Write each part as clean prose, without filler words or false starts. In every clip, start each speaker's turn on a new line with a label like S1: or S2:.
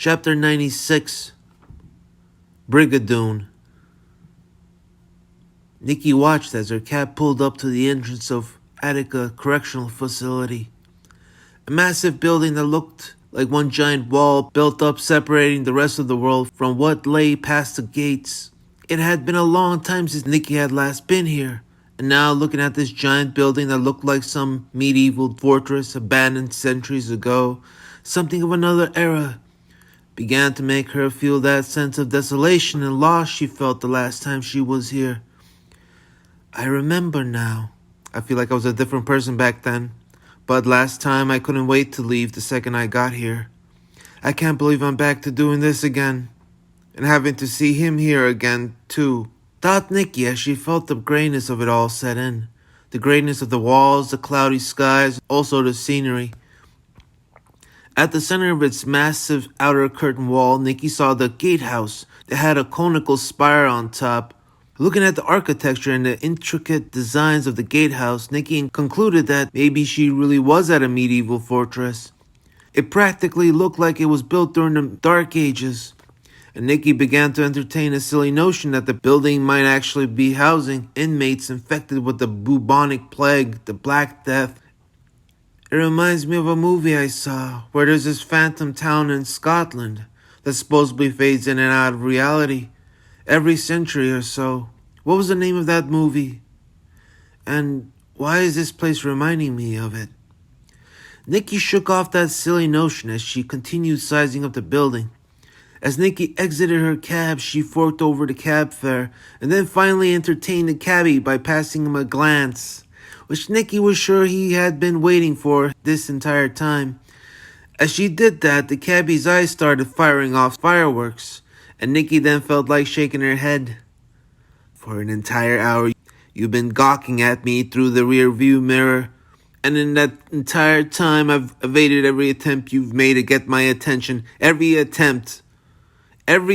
S1: Chapter 96, Brigadoon. Nikki watched as her cab pulled up to the entrance of Attica Correctional Facility. A massive building that looked like one giant wall built up separating the rest of the world from what lay past the gates. It had been a long time since Nikki had last been here, and now looking at this giant building that looked like some medieval fortress abandoned centuries ago, something of another era, began to make her feel that sense of desolation and loss she felt the last time she was here. I remember now. I feel like I was a different person back then. But last time I couldn't wait to leave the second I got here. I can't believe I'm back to doing this again. And having to see him here again, too. Thought Nikki as she felt the grayness of it all set in. The grayness of the walls, the cloudy skies, also the scenery. At the center of its massive outer curtain wall, Nikki saw the gatehouse that had a conical spire on top. Looking at the architecture and the intricate designs of the gatehouse, Nikki concluded that maybe she really was at a medieval fortress. It practically looked like it was built during the Dark Ages, and Nikki began to entertain a silly notion that the building might actually be housing inmates infected with the bubonic plague, the Black Death. It reminds me of a movie I saw where there's this phantom town in Scotland that supposedly fades in and out of reality every century or so. What was the name of that movie? And why is this place reminding me of it? Nikki shook off that silly notion as she continued sizing up the building. As Nikki exited her cab, she forked over the cab fare and then finally entertained the cabbie by passing him a glance, which Nikki was sure he had been waiting for this entire time. As she did that, the cabbie's eyes started firing off fireworks, and Nikki then felt like shaking her head. For an entire hour, you've been gawking at me through the rear view mirror, and in that entire time, I've evaded every attempt you've made to get my attention. Every attempt. And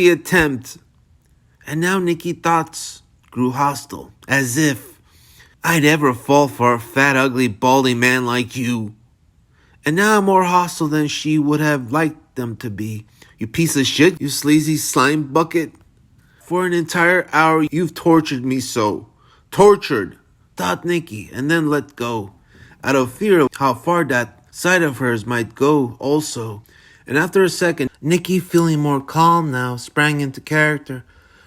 S1: now Nikki's thoughts grew hostile, as if I'd ever fall for a fat, ugly, balding man like you. And now more hostile than she would have liked them to be. You piece of shit, you sleazy slime bucket. For an entire hour, you've tortured me so. Tortured, thought Nikki, and then let go, out of fear of how far that side of hers might go also. And after a second, Nikki, feeling more calm now, sprang into character,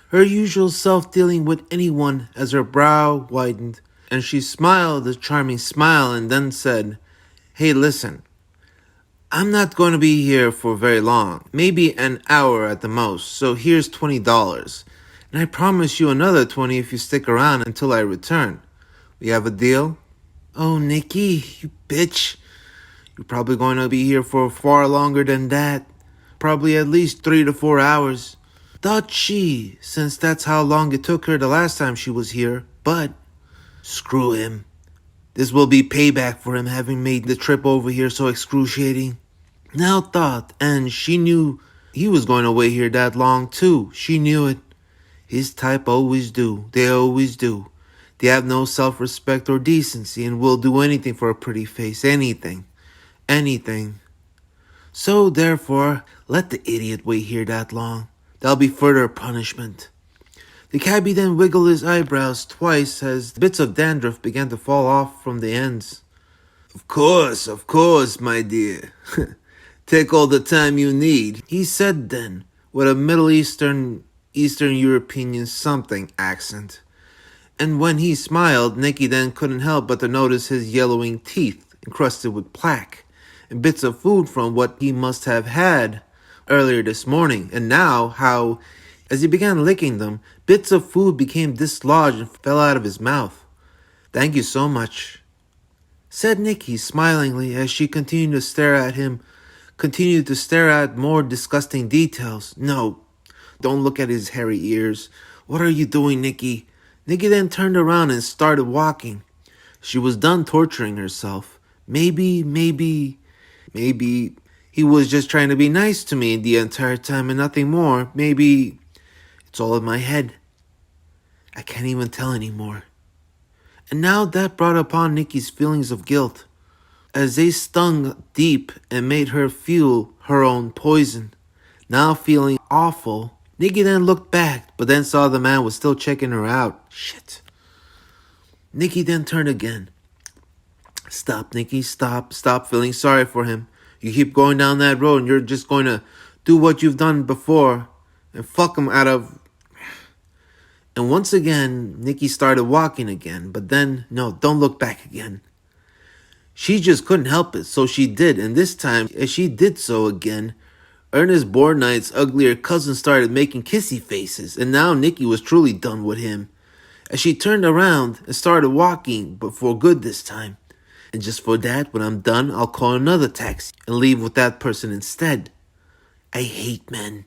S1: her usual self dealing with anyone as her brow widened. And she smiled a charming smile and then said, "Hey, listen, I'm not going to be here for very long, maybe an hour at the most, so here's $20. And I promise you another 20 if you stick around until I return. We have a deal?" "Oh, Nikki, you bitch. You're probably going to be here for far longer than that. Probably at least 3 to 4 hours. Thought she, since that's how long it took her the last time she was here, but screw him. This will be payback for him having made the trip over here so excruciating." Now thought, and she knew he was going to wait here that long too. She knew it. His type always do. They always do. They have no self-respect or decency and will do anything for a pretty face. Anything. So therefore, let the idiot wait here that long. That'll be further punishment. The cabbie then wiggled his eyebrows twice as bits of dandruff began to fall off from the ends. Of course, my dear. Take all the time you need," he said then, with a Middle Eastern European something accent. And when he smiled, Nikki then couldn't help but to notice his yellowing teeth encrusted with plaque and bits of food from what he must have had earlier this morning, and now how, as he began licking them, bits of food became dislodged and fell out of his mouth. "Thank you so much," said Nikki smilingly as she continued to stare at more disgusting details. "No, don't look at his hairy ears. What are you doing, Nikki?" Nikki then turned around and started walking. She was done torturing herself. Maybe he was just trying to be nice to me the entire time and nothing more. Maybe it's all in my head. I can't even tell anymore. And now that brought upon Nikki's feelings of guilt, as they stung deep and made her feel her own poison. Now feeling awful, Nikki then looked back, but then saw the man was still checking her out. Shit. Nikki then turned again. Stop, Nikki, stop. Stop feeling sorry for him. You keep going down that road and you're just going to do what you've done before and fuck him out of... And once again, Nikki started walking again, but then, no, don't look back again. She just couldn't help it, so she did, and this time, as she did so again, Ernest Borknight's uglier cousin started making kissy faces, and now Nikki was truly done with him. As she turned around and started walking, but for good this time. And just for that, when I'm done, I'll call another taxi and leave with that person instead. I hate men.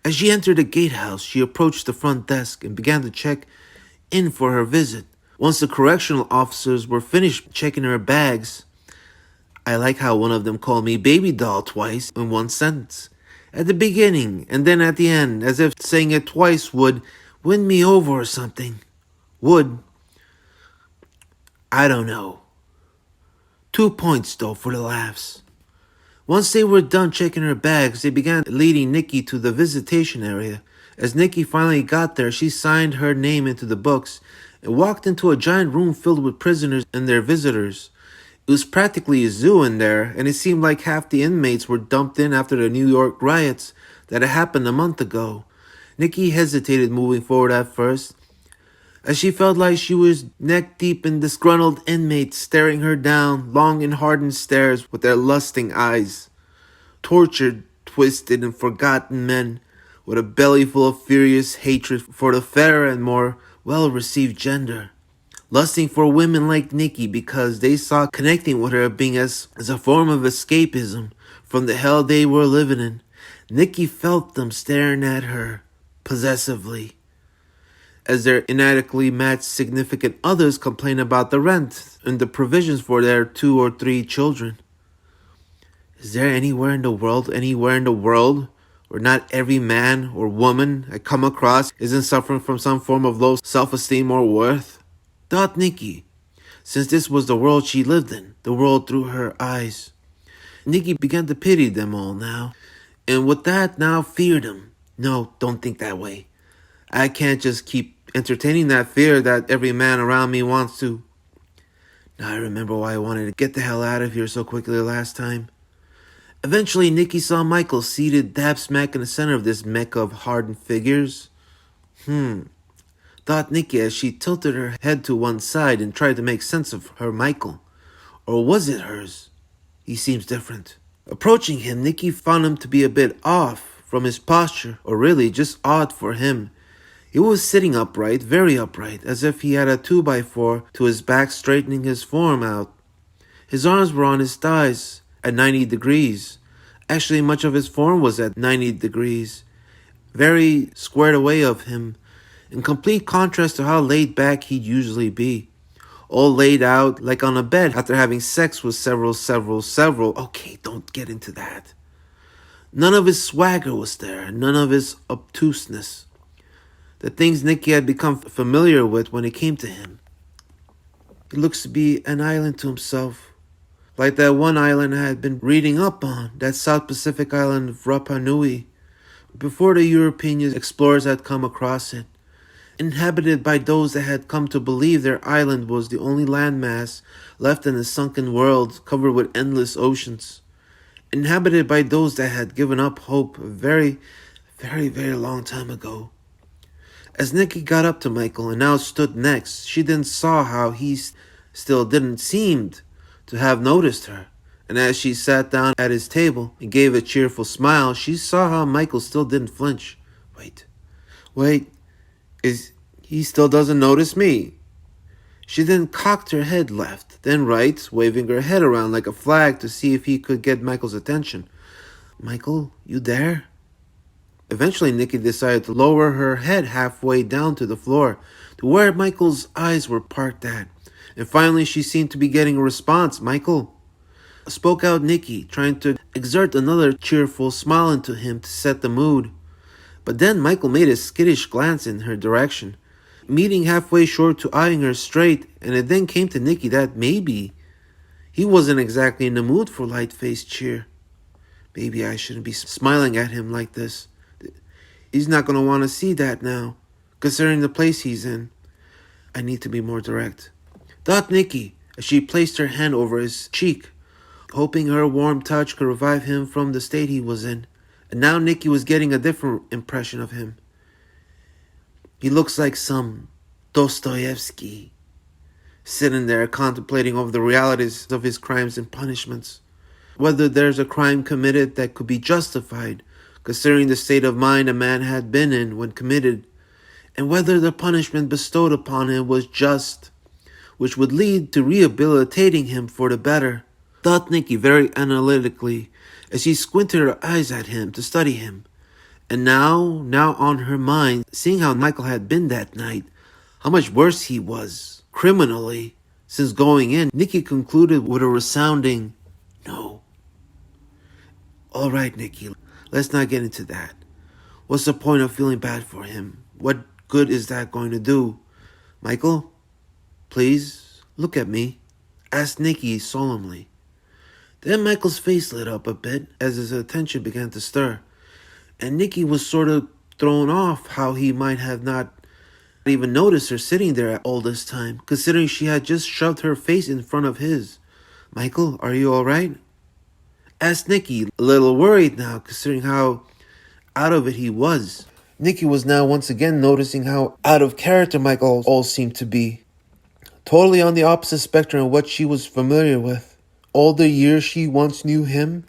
S1: As she entered the gatehouse, she approached the front desk and began to check in for her visit. Once the correctional officers were finished checking her bags, I like how one of them called me baby doll twice in one sentence. At the beginning and then at the end, as if saying it twice would win me over or something. Would. I don't know. 2 points though for the laughs. Once they were done checking her bags, they began leading Nikki to the visitation area. As Nikki finally got there, she signed her name into the books and walked into a giant room filled with prisoners and their visitors. It was practically a zoo in there, and it seemed like half the inmates were dumped in after the New York riots that had happened a month ago. Nikki hesitated moving forward at first, as she felt like she was neck deep in disgruntled inmates staring her down, long and hardened stares with their lusting eyes. Tortured, twisted, and forgotten men with a belly full of furious hatred for the fairer and more well-received gender. Lusting for women like Nikki because they saw connecting with her being as a form of escapism from the hell they were living in. Nikki felt them staring at her possessively, as their inadequately matched significant others complain about the rent and the provisions for their 2 or 3 children. Is there anywhere in the world, where not every man or woman I come across isn't suffering from some form of low self-esteem or worth? Thought Nikki, since this was the world she lived in, the world through her eyes. Nikki began to pity them all now, and with that now feared them. No, don't think that way. I can't just keep entertaining that fear that every man around me wants to. Now I remember why I wanted to get the hell out of here so quickly last time. Eventually, Nikki saw Michael seated dab smack in the center of this mecca of hardened figures. Thought Nikki as she tilted her head to one side and tried to make sense of her Michael. Or was it hers? He seems different. Approaching him, Nikki found him to be a bit off from his posture, or really just odd for him. He was sitting upright, very upright, as if he had a 2x4 to his back straightening his form out. His arms were on his thighs at 90 degrees. Actually, much of his form was at 90 degrees. Very squared away of him, in complete contrast to how laid back he'd usually be. All laid out like on a bed after having sex with several. Okay, don't get into that. None of his swagger was there, none of his obtuseness. The things Nikki had become familiar with when it came to him. He looks to be an island to himself. Like that one island I had been reading up on, that South Pacific island of Rapa Nui, before the European explorers had come across it. Inhabited by those that had come to believe their island was the only landmass left in a sunken world covered with endless oceans. Inhabited by those that had given up hope a very, very, very long time ago. As Nikki got up to Michael and now stood next, she then saw how he still didn't seem to have noticed her. And as she sat down at his table and gave a cheerful smile, she saw how Michael still didn't flinch. Wait, he still doesn't notice me. She then cocked her head left, then right, waving her head around like a flag to see if he could get Michael's attention. Michael, you there? Eventually, Nikki decided to lower her head halfway down to the floor, to where Michael's eyes were parked at. And finally, she seemed to be getting a response. Michael, spoke out Nikki, trying to exert another cheerful smile into him to set the mood. But then Michael made a skittish glance in her direction, meeting halfway short to eyeing her straight, and it then came to Nikki that maybe he wasn't exactly in the mood for light-faced cheer. Maybe I shouldn't be smiling at him like this. He's not going to want to see that now, considering the place he's in. I need to be more direct, thought Nikki as she placed her hand over his cheek, hoping her warm touch could revive him from the state he was in. And now Nikki was getting a different impression of him. He looks like some Dostoevsky, sitting there contemplating over the realities of his crimes and punishments. Whether there's a crime committed that could be justified, considering the state of mind a man had been in when committed, and whether the punishment bestowed upon him was just, which would lead to rehabilitating him for the better, thought Nikki very analytically as she squinted her eyes at him to study him. And now on her mind, seeing how Michael had been that night, how much worse he was, criminally, since going in, Nikki concluded with a resounding no. All right, Nikki, let's not get into that. What's the point of feeling bad for him? What good is that going to do? Michael, please, look at me, asked Nikki solemnly. Then Michael's face lit up a bit as his attention began to stir, and Nikki was sort of thrown off how he might have not even noticed her sitting there all this time, considering she had just shoved her face in front of his. Michael, are you all right? Asked Nikki, a little worried now, considering how out of it he was. Nikki was now once again noticing how out of character Michael all seemed to be. Totally on the opposite spectrum of what she was familiar with. All the years she once knew him.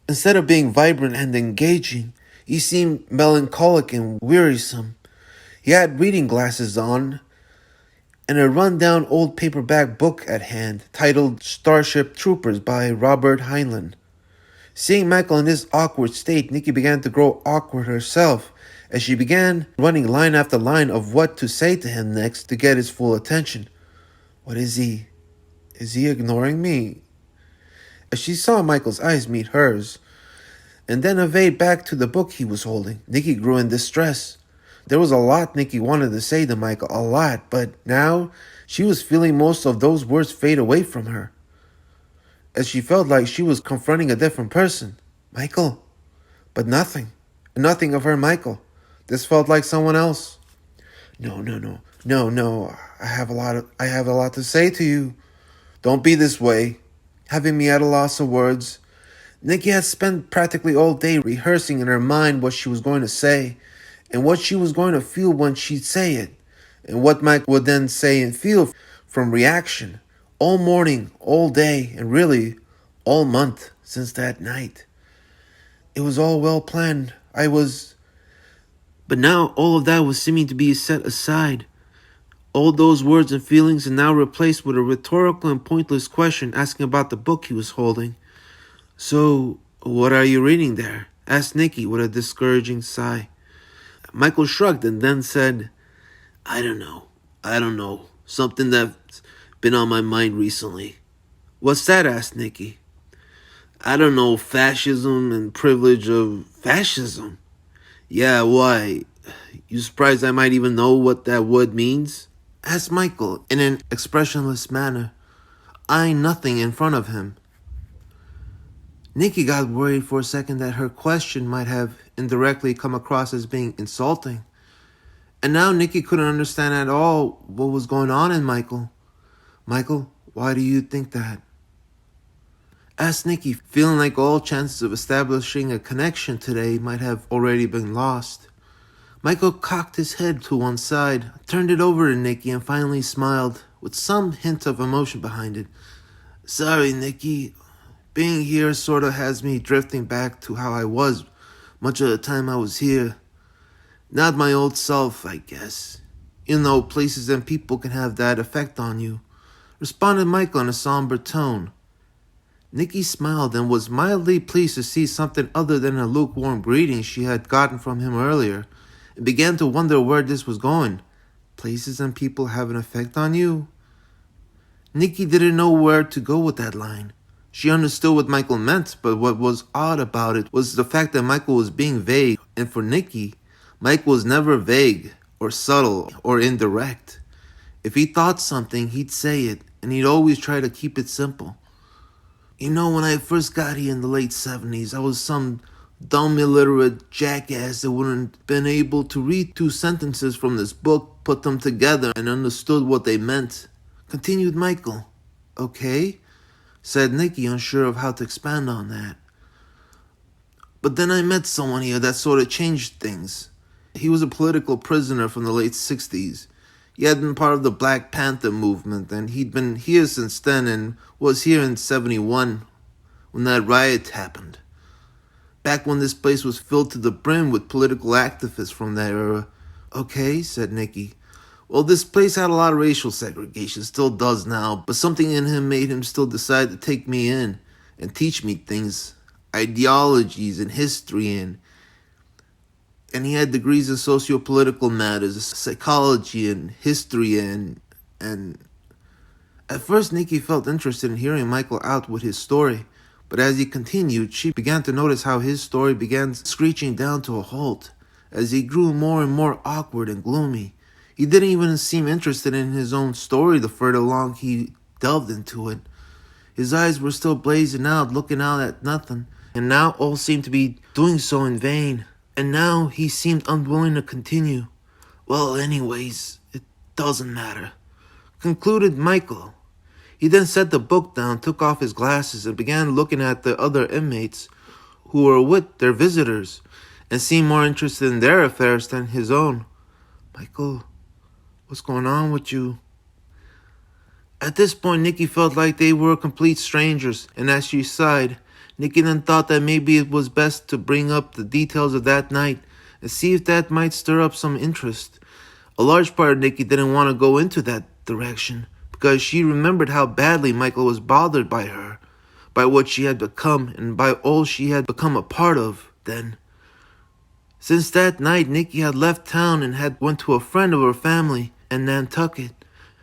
S1: Instead of being vibrant and engaging, he seemed melancholic and wearisome. He had reading glasses on and a run-down old paperback book at hand titled Starship Troopers by Robert Heinlein. Seeing Michael in this awkward state, Nikki began to grow awkward herself as she began running line after line of what to say to him next to get his full attention. What is he? Is he ignoring me? As she saw Michael's eyes meet hers, and then evade back to the book he was holding, Nikki grew in distress. There was a lot Nikki wanted to say to Michael, a lot, but now she was feeling most of those words fade away from her, as she felt like she was confronting a different person. Michael, but nothing of her Michael. This felt like someone else. No. I have a lot to say to you. Don't be this way. Having me at a loss of words, Nikki had spent practically all day rehearsing in her mind what she was going to say, and what she was going to feel when she'd say it, and what Mike would then say and feel from reaction, all morning, all day, and really all month since that night. It was all well planned. But now all of that was seeming to be set aside. All those words and feelings are now replaced with a rhetorical and pointless question asking about the book he was holding. So, what are you reading there? Asked Nikki with a discouraging sigh. Michael shrugged and then said, I don't know. Something that's been on my mind recently. What's that? Asked Nikki. I don't know, fascism and privilege of fascism. Yeah, why? You surprised I might even know what that word means? Asked Michael in an expressionless manner, eyeing nothing in front of him. Nikki got worried for a second that her question might have indirectly come across as being insulting. And now Nikki couldn't understand at all what was going on in Michael. Michael, why do you think that? Asked Nikki, feeling like all chances of establishing a connection today might have already been lost. Michael cocked his head to one side, turned it over to Nikki, and finally smiled, with some hint of emotion behind it. Sorry, Nikki. Being here sort of has me drifting back to how I was much of the time I was here. Not my old self, I guess. You know, places and people can have that effect on you, responded Michael in a somber tone. Nikki smiled and was mildly pleased to see something other than a lukewarm greeting she had gotten from him earlier, and began to wonder where this was going. Places and people have an effect on you? Nikki didn't know where to go with that line. She understood what Michael meant, but what was odd about it was the fact that Michael was being vague, and for Nikki, Michael was never vague, or subtle, or indirect. If he thought something, he'd say it, and he'd always try to keep it simple. You know, when I first got here in the late 70s, I was some dumb illiterate jackass that wouldn't been able to read 2 sentences from this book, put them together, and understood what they meant. Continued Michael. Okay, said Nikki, unsure of how to expand on that. But then I met someone here that sort of changed things. He was a political prisoner from the late 60s. He had been part of the Black Panther movement, and he'd been here since then and was here in 71 when that riot happened. Back when this place was filled to the brim with political activists from that era. Okay, said Nikki. Well, this place had a lot of racial segregation, still does now, but something in him made him still decide to take me in and teach me things, ideologies and history, and he had degrees in socio-political matters, psychology and history, and at first Nikki felt interested in hearing Michael out with his story, but as he continued, she began to notice how his story began screeching down to a halt as he grew more and more awkward and gloomy. He didn't even seem interested in his own story the further along he delved into it. His eyes were still blazing out, looking out at nothing, and now all seemed to be doing so in vain. And now he seemed unwilling to continue. Well, anyways, it doesn't matter, concluded Michael. He then set the book down, took off his glasses, and began looking at the other inmates who were with their visitors and seemed more interested in their affairs than his own. Michael, what's going on with you? At this point, Nikki felt like they were complete strangers, and as she sighed, Nikki then thought that maybe it was best to bring up the details of that night and see if that might stir up some interest. A large part of Nikki didn't want to go into that direction because she remembered how badly Michael was bothered by her, by what she had become, and by all she had become a part of then. Since that night, Nikki had left town and had went to a friend of her family in Nantucket.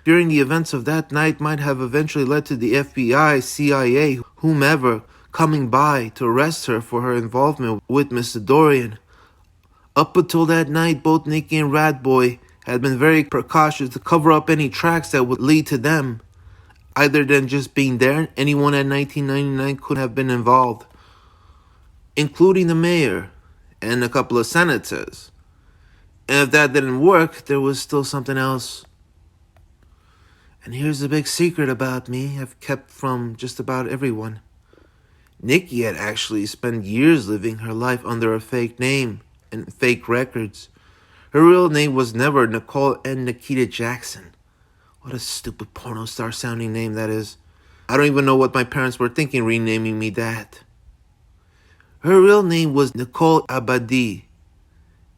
S1: Fearing the events of that night might have eventually led to the FBI, CIA, whomever, coming by to arrest her for her involvement with Mr. Dorian. Up until that night, both Nikki and Madboy had been very precautious to cover up any tracks that would lead to them. Other than just being there, anyone at 1999 could have been involved, including the mayor and a couple of senators. And if that didn't work, there was still something else. And here's a big secret about me I've kept from just about everyone. Nikki had actually spent years living her life under a fake name and fake records. Her real name was never Nicole N. Nikita Jackson. What a stupid porno star sounding name that is. I don't even know what my parents were thinking renaming me that. Her real name was Nicole Abadi,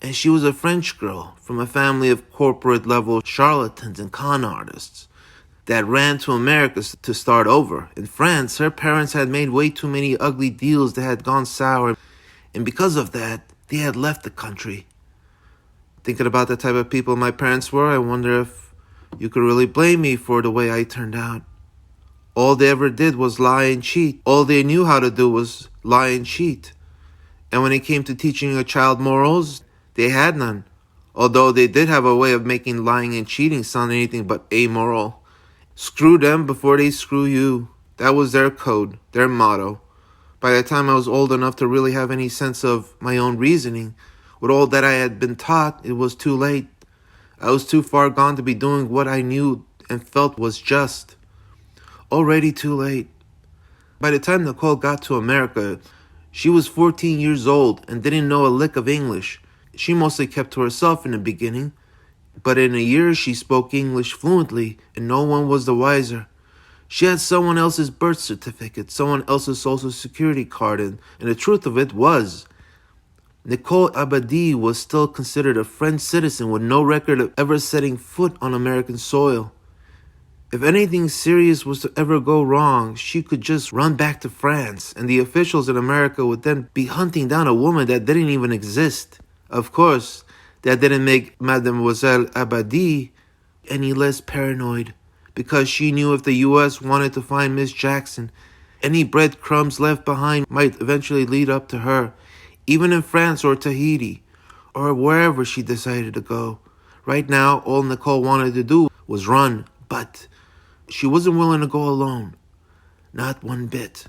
S1: and she was a French girl from a family of corporate level charlatans and con artists that ran to America to start over. In France, her parents had made way too many ugly deals that had gone sour, and because of that, they had left the country. Thinking about the type of people my parents were, I wonder if you could really blame me for the way I turned out. All they ever did was lie and cheat. All they knew how to do was lie and cheat. And when it came to teaching a child morals, they had none. Although they did have a way of making lying and cheating sound anything but amoral. Screw them before they screw you. That was their code, their motto. By the time I was old enough to really have any sense of my own reasoning, with all that I had been taught, it was too late. I was too far gone to be doing what I knew and felt was just. Already too late. By the time Nicole got to America, she was 14 years old and didn't know a lick of English. She mostly kept to herself in the beginning, but in a year she spoke English fluently and no one was the wiser. She had someone else's birth certificate, someone else's social security card, and the truth of it was, Nicole Abadi was still considered a French citizen with no record of ever setting foot on American soil. If anything serious was to ever go wrong, she could just run back to France, and the officials in America would then be hunting down a woman that didn't even exist. Of course, that didn't make Mademoiselle Abadi any less paranoid, because she knew if the U.S. wanted to find Miss Jackson, any breadcrumbs left behind might eventually lead up to her, even in France or Tahiti, or wherever she decided to go. Right now, all Nicole wanted to do was run, but she wasn't willing to go alone. Not one bit.